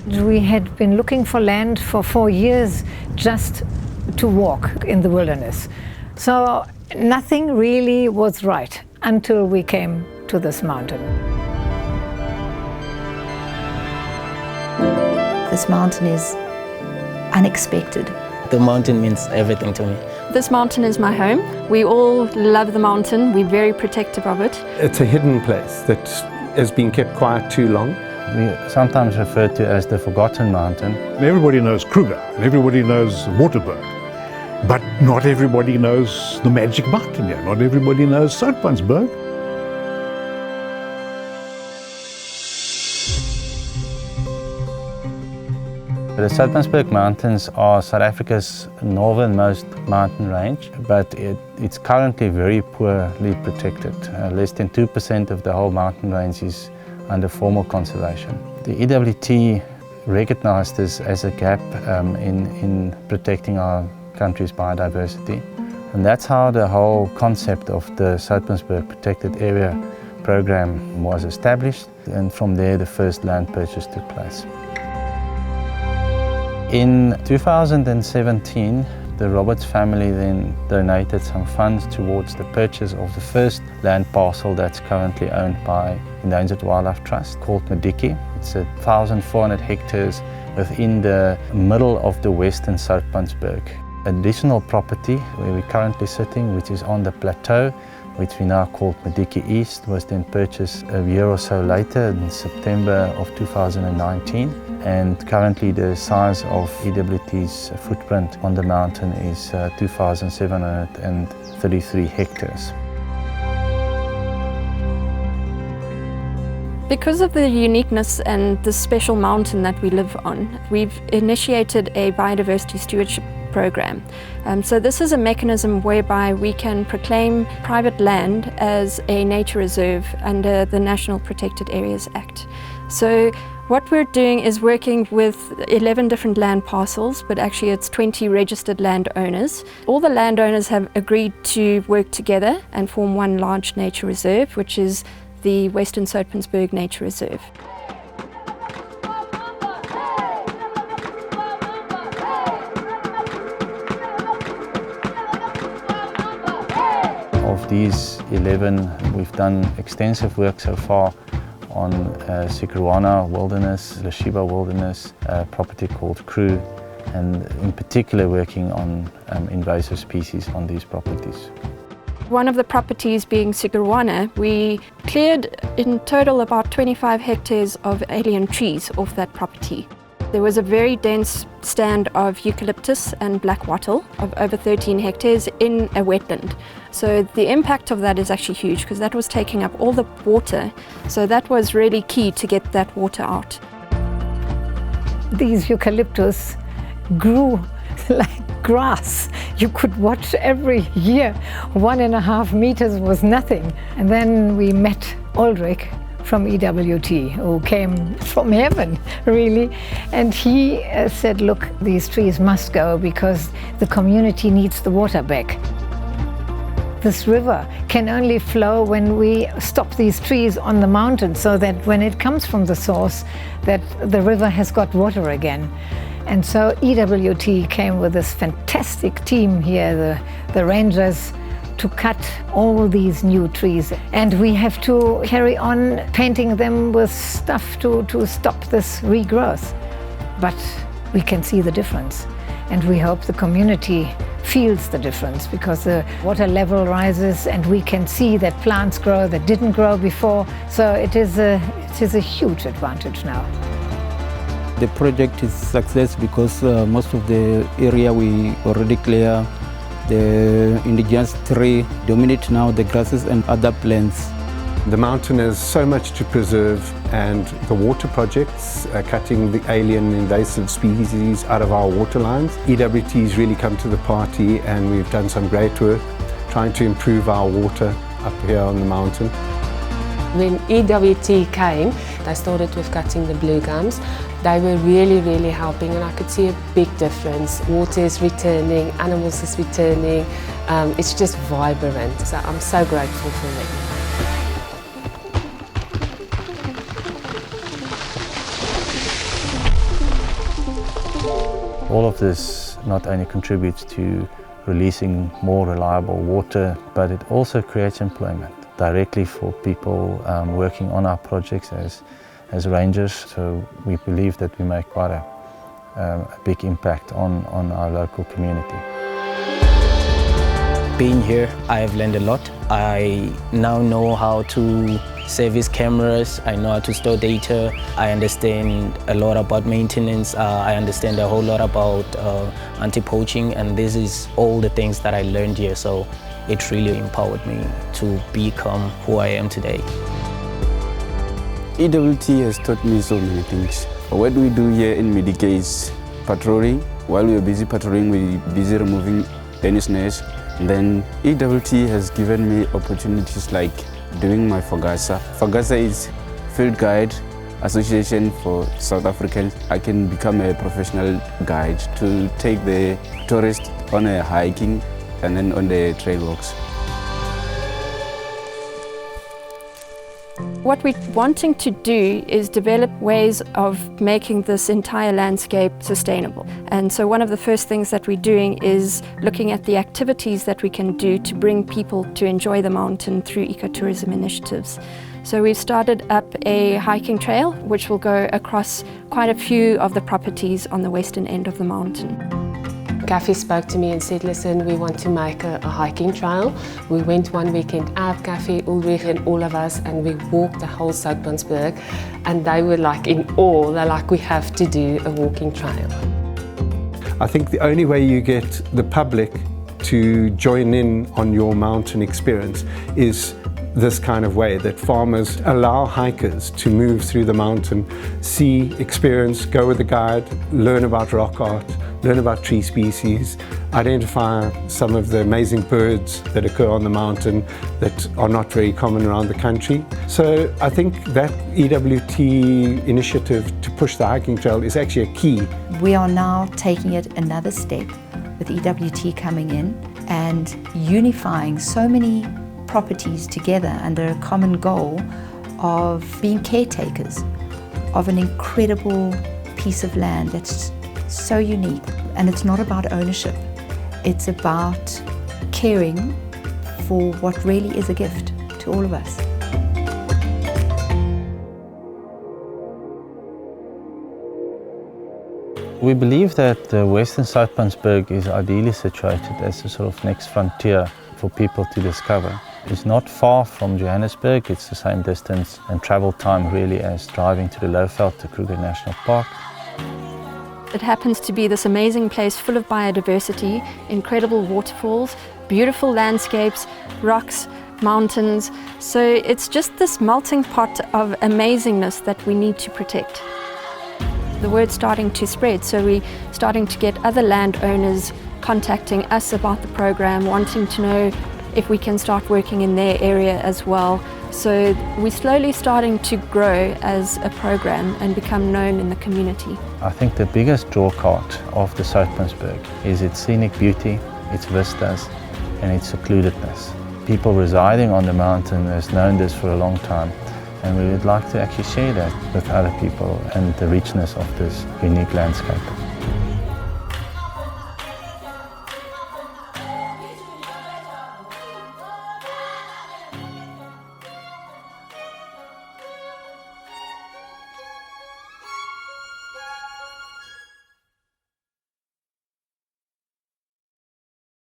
We had been looking for land for 4 years just to walk in the wilderness. So nothing really was right until we came to this mountain. This mountain is unexpected. The mountain means everything to me. This mountain is my home. We all love the mountain. We're very protective of it. It's a hidden place that has been kept quiet too long. We sometimes refer to as the Forgotten Mountain. Everybody knows Kruger, and everybody knows Waterberg, but not everybody knows the Magic Mountain here. Not everybody knows Soutpansberg. The Soutpansberg Mountains are South Africa's northernmost mountain range, but it's currently very poorly protected. Less than 2% of the whole mountain range is under formal conservation. The EWT recognized this as a gap in protecting our country's biodiversity. And that's how the whole concept of the Soutpansberg Protected Area program was established, and from there the first land purchase took place. In 2017, the Roberts family then donated some funds towards the purchase of the first land parcel that's currently owned by Endangered Wildlife Trust, called Madiki. It's 1,400 hectares within the middle of the western Soutpansberg. Additional property where we're currently sitting, which is on the plateau, which we now call Madiki East, was then purchased a year or so later in September of 2019. And currently the size of EWT's footprint on the mountain is 2,733 hectares. Because of the uniqueness and the special mountain that we live on, we've initiated a biodiversity stewardship program. So this is a mechanism whereby we can proclaim private land as a nature reserve under the National Protected Areas Act. So what we're doing is working with 11 different land parcels, but actually it's 20 registered landowners. All the landowners have agreed to work together and form one large nature reserve, which is the Western Soutpansberg Nature Reserve. Of these 11, we've done extensive work so far on Sikaruana Wilderness, Lesoba Wilderness, a property called Crew, and in particular working on invasive species on these properties. One of the properties being Sikaruana, we cleared in total about 25 hectares of alien trees off that property. There was a very dense stand of eucalyptus and black wattle of over 13 hectares in a wetland. So the impact of that is actually huge because that was taking up all the water. So that was really key to get that water out. These eucalyptus grew like grass. You could watch every year. 1.5 meters was nothing. And then we met Ulrich from EWT, who came from heaven, really. And he said, look, these trees must go because the community needs the water back. This river can only flow when we stop these trees on the mountain, so that when it comes from the source, that the river has got water again. And so EWT came with this fantastic team here, the rangers, to cut all these new trees. And we have to carry on painting them with stuff to stop this regrowth. But we can see the difference. And we hope the community feels the difference because the water level rises and we can see that plants grow that didn't grow before. So it is a huge advantage now. The project is a success because most of the area we already clear. The indigenous tree dominate now the grasses and other plants. The mountain has so much to preserve, and the water projects, cutting the alien invasive species out of our water lines. EWT's really come to the party, and we've done some great work trying to improve our water up here on the mountain. When EWT came, they started with cutting the blue gums. They were really helping, and I could see a big difference. Water is returning, animals is returning. It's just vibrant. So I'm so grateful for it. All of this not only contributes to releasing more reliable water, but it also creates employment directly for people working on our projects as rangers. So we believe that we make quite a big impact on our local community. Being here, I have learned a lot. I now know how to service cameras, I know how to store data, I understand a lot about maintenance, I understand a whole lot about anti-poaching, and this is all the things that I learned here, so it really empowered me to become who I am today. EWT has taught me so many things. What we do here in Medicare is patrolling. While we're busy patrolling, we're busy removing any snares. Then EWT has given me opportunities like doing my Fogasa. Fogasa is Field Guide Association for South Africans. I can become a professional guide to take the tourists on a hiking and then on the trail walks. What we're wanting to do is develop ways of making this entire landscape sustainable. And so one of the first things that we're doing is looking at the activities that we can do to bring people to enjoy the mountain through ecotourism initiatives. So we've started up a hiking trail which will go across quite a few of the properties on the western end of the mountain. Gaffy spoke to me and said, listen, we want to make a hiking trail. We went one weekend out, Gaffy, Ulrich and all of us, and we walked the whole Soutpansberg, and they were like in awe. They're like, we have to do a walking trail. I think the only way you get the public to join in on your mountain experience is this kind of way, that farmers allow hikers to move through the mountain, see, experience, go with the guide, learn about rock art, learn about tree species, identify some of the amazing birds that occur on the mountain that are not very common around the country. So I think that EWT initiative to push the hiking trail is actually a key. We are now taking it another step with EWT coming in and unifying so many properties together under a common goal of being caretakers of an incredible piece of land that's so unique. And it's not about ownership, it's about caring for what really is a gift to all of us. We believe that the Western Soutpansberg is ideally situated as a sort of next frontier for people to discover. It's not far from Johannesburg, it's the same distance and travel time really as driving to the Lowveld to Kruger National Park. It happens to be this amazing place full of biodiversity, incredible waterfalls, beautiful landscapes, rocks, mountains. So it's just this melting pot of amazingness that we need to protect. The word's starting to spread, so we're starting to get other landowners contacting us about the program, wanting to know if we can start working in their area as well. So we're slowly starting to grow as a program and become known in the community. I think the biggest draw card of the Soutpansberg is its scenic beauty, its vistas and its secludedness. People residing on the mountain has known this for a long time, and we would like to actually share that with other people and the richness of this unique landscape.